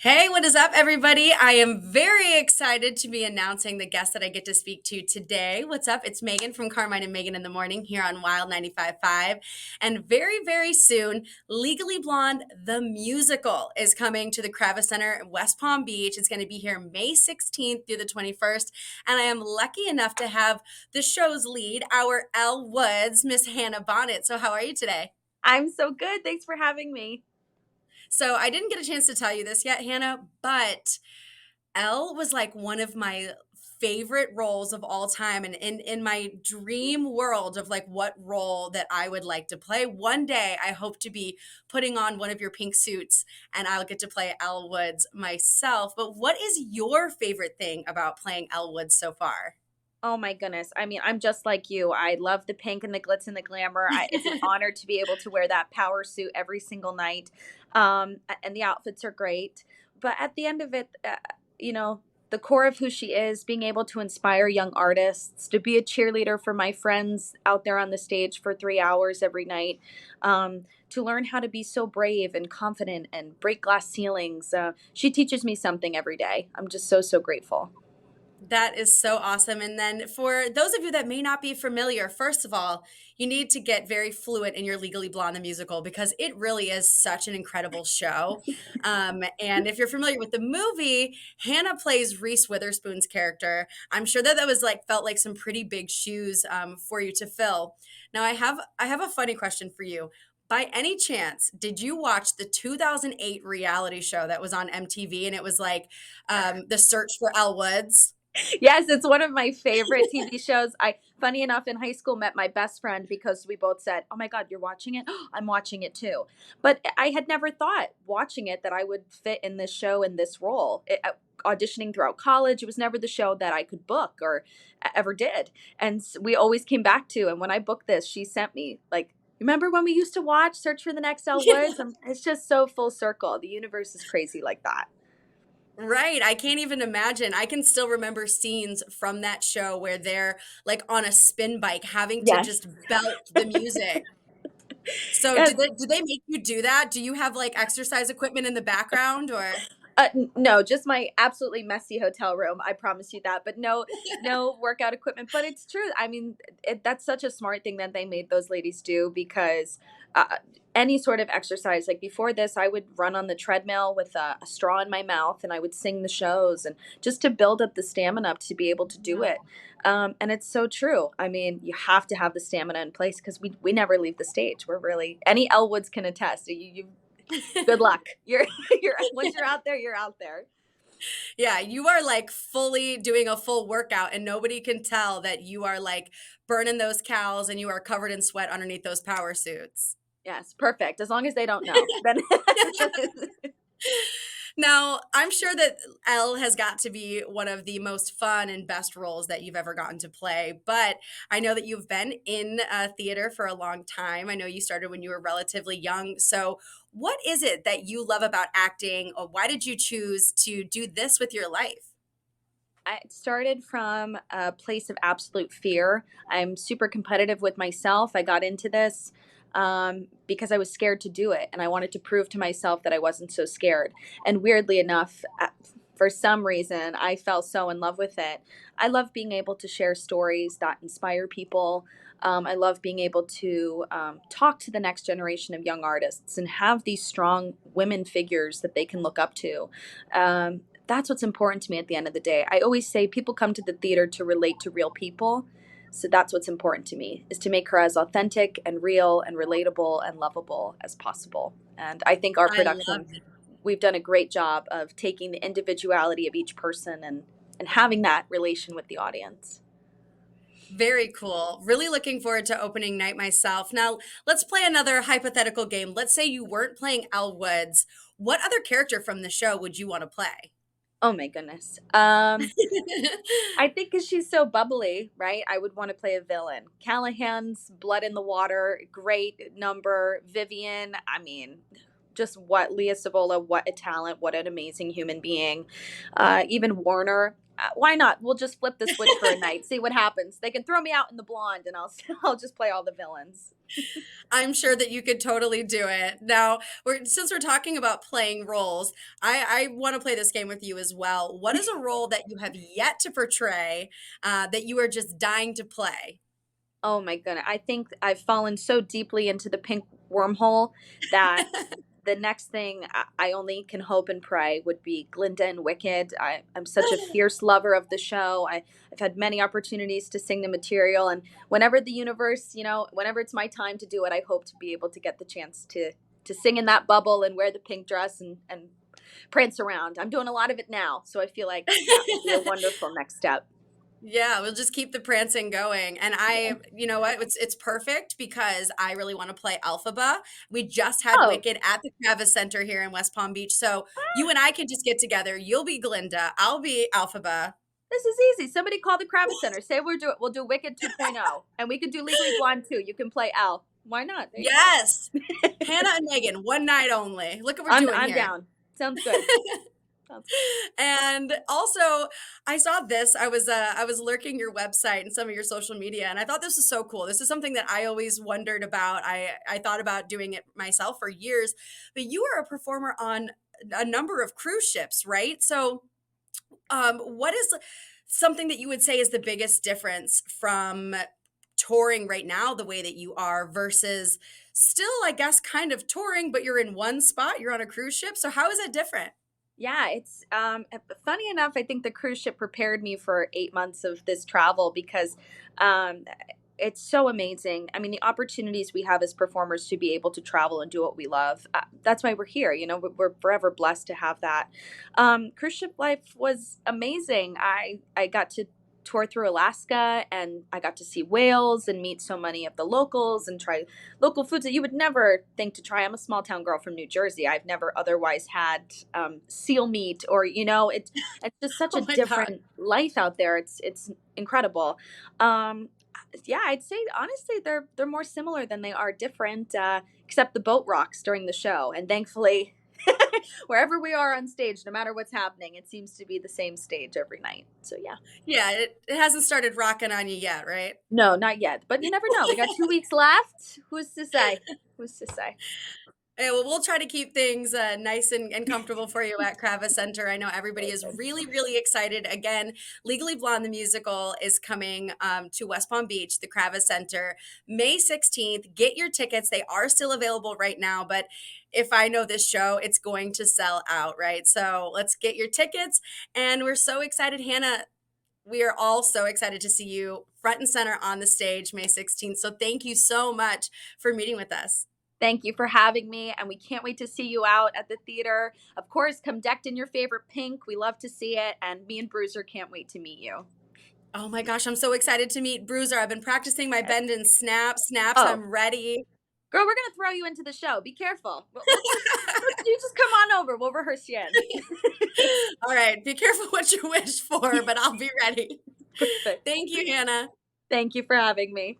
Hey, what is up, everybody? I am very excited to be announcing the guest that I get to speak to today. What's up? It's Megan from Carmine and Maegan in the Morning here on Wild 95.5. And very, very soon, Legally Blonde, the musical, is coming to the Kravis Center in West Palm Beach. It's going to be here May 16th through the 21st. And I am lucky enough to have the show's lead, our Elle Woods, Miss Hannah Bonnett. So, how are you today? I'm so good. Thanks for having me. So I didn't get a chance to tell you this yet, Hannah, but Elle was like one of my favorite roles of all time. And in my dream world of like what role that I would like to play, one day I hope to be putting on one of your pink suits and I'll get to play Elle Woods myself. But what is your favorite thing about playing Elle Woods so far? Oh my goodness. I mean, I'm just like you. I love the pink and the glitz and the glamour. It's an honor to be able to wear that power suit every single night. And the outfits are great. But at the end of it, you know, the core of who she is, being able to inspire young artists, to be a cheerleader for my friends out there on the stage for 3 hours every night, to learn how to be so brave and confident and break glass ceilings. She teaches me something every day. I'm just so, so grateful. That is so awesome. And then for those of you that may not be familiar, first of all, you need to get very fluent in your Legally Blonde the musical because it really is such an incredible show. And if you're familiar with the movie, Hannah plays Reese Witherspoon's character. I'm sure that that was like felt like some pretty big shoes for you to fill. Now I have a funny question for you. By any chance, did you watch the 2008 reality show that was on MTV and it was like the search for Elle Woods? Yes, it's one of my favorite TV shows. Funny enough, in high school, met my best friend because we both said, "Oh my God, you're watching it? I'm watching it too." But I had never thought watching it that I would fit in this show in this role. Auditioning throughout college, it was never the show that I could book or ever did. And we always came back to. And when I booked this, she sent me like, "Remember when we used to watch Search for the Next Elle Woods?" It's just so full circle. The universe is crazy like that. Right. I can't even imagine. I can still remember scenes from that show where they're like on a spin bike having to Yes. just belt the music. So Yes. do they make you do that? Do you have like exercise equipment in the background or? No, just my absolutely messy hotel room. I promise you that. But no, no workout equipment. But it's true. I mean, that's such a smart thing that they made those ladies do because any sort of exercise, like before this, I would run on the treadmill with a straw in my mouth and I would sing the shows and just to build up the stamina to be able to do Yeah. it. And it's so true. I mean, you have to have the stamina in place because we never leave the stage. We're really, any Elwoods can attest. You good luck. You're once you're out there, you're out there. Yeah, you are like fully doing a full workout and nobody can tell that you are like burning those cows and you are covered in sweat underneath those power suits. Yes, perfect. As long as they don't know. Then Now, I'm sure that Elle has got to be one of the most fun and best roles that you've ever gotten to play. But I know that you've been in theater for a long time. I know you started when you were relatively young. So, what is it that you love about acting, or why did you choose to do this with your life? I started from a place of absolute fear. I'm super competitive with myself. I got into this because I was scared to do it, and I wanted to prove to myself that I wasn't so scared. And weirdly enough, for some reason, I fell so in love with it. I love being able to share stories that inspire people. I love being able to talk to the next generation of young artists and have these strong women figures that they can look up to. That's what's important to me at the end of the day. I always say people come to the theater to relate to real people. So that's what's important to me is to make her as authentic and real and relatable and lovable as possible. And I think our I love production, we've done a great job of taking the individuality of each person and having that relation with the audience. Very cool. Really looking forward to opening night myself. Now, let's play another hypothetical game. Let's say you weren't playing Elle Woods. What other character from the show would you want to play? Oh my goodness. I think because she's so bubbly, right? I would want to play a villain. Callahan's Blood in the Water, great number. Vivian, I mean, just what Leah Savola, what a talent, what an amazing human being. Even Warner. Why not? We'll just flip the switch for a night, see what happens. They can throw me out in the blonde, and I'll I'll just play all the villains. I'm sure that you could totally do it. Now, since we're talking about playing roles, I want to play this game with you as well. What is a role that you have yet to portray that you are just dying to play? Oh my goodness. I think I've fallen so deeply into the pink wormhole that the next thing I only can hope and pray would be Glinda and Wicked. I'm such a fierce lover of the show. I've had many opportunities to sing the material, and whenever the universe, whenever it's my time to do it, I hope to be able to get the chance to sing in that bubble and wear the pink dress and prance around. I'm doing a lot of it now, so I feel like that would be a wonderful next step. Yeah, we'll just keep the prancing going. And Yeah. you know what? It's perfect because I really want to play Alphaba. We just had Oh, Wicked at the Kravis Center here in West Palm Beach. So you and I can just get together. You'll be Glinda. I'll be Alphaba. this is easy. Somebody call the Kravis Center. Say we'll do Wicked 2.0, and we can do Legally Blonde too. You can play Al. Why not? There you Yes. go. Hannah and Megan, one night only. Look what we're doing I'm here. down. Sounds good. Sounds And also, I saw this. I was lurking your website and some of your social media, and I thought this was so cool. This is something that I always wondered about. I thought about doing it myself for years, but you are a performer on a number of cruise ships, right? So, what is something that you would say is the biggest difference from touring right now the way that you are versus still, I guess, kind of touring, but you're in one spot, you're on a cruise ship. So how is it different? Yeah, it's funny enough. I think the cruise ship prepared me for 8 months of this travel because um, it's so amazing. I mean, the opportunities we have as performers to be able to travel and do what we love. That's why we're here. We're forever blessed to have that. Cruise ship life was amazing. I got to tour through Alaska, and I got to see whales and meet so many of the locals and try local foods that you would never think to try. I'm a small town girl from New Jersey. I've never otherwise had seal meat, or it's just such Oh a my God. different life out there. It's incredible. Um, yeah, I'd say honestly they're more similar than they are different, except the boat rocks during the show, and thankfully. Wherever we are on stage, no matter what's happening, it seems to be the same stage every night. So yeah. Yeah, it hasn't started rocking on you yet, right? No, not yet. But you never know. We got 2 weeks left. Who's to say? Who's to say? Yeah, well, we'll try to keep things nice and comfortable for you at Kravis Center. I know everybody is really, really excited. Again, Legally Blonde, the musical, is coming to West Palm Beach, the Kravis Center, May 16th. Get your tickets. They are still available right now, but if I know this show, it's going to sell out, right? So let's get your tickets. And we're so excited, Hannah. We are all so excited to see you front and center on the stage May 16th. So thank you so much for meeting with us. Thank you for having me, and we can't wait to see you out at the theater. Of course, come decked in your favorite pink. We love to see it, and me and Bruiser can't wait to meet you. Oh my gosh, I'm so excited to meet Bruiser. I've been practicing my bend and snaps. Oh, I'm ready. girl, we're gonna throw you into the show. Be careful. You just come on over. We'll rehearse you in. All right, be careful what you wish for, but I'll be ready. Perfect. Thank you, Hannah. Thank you for having me.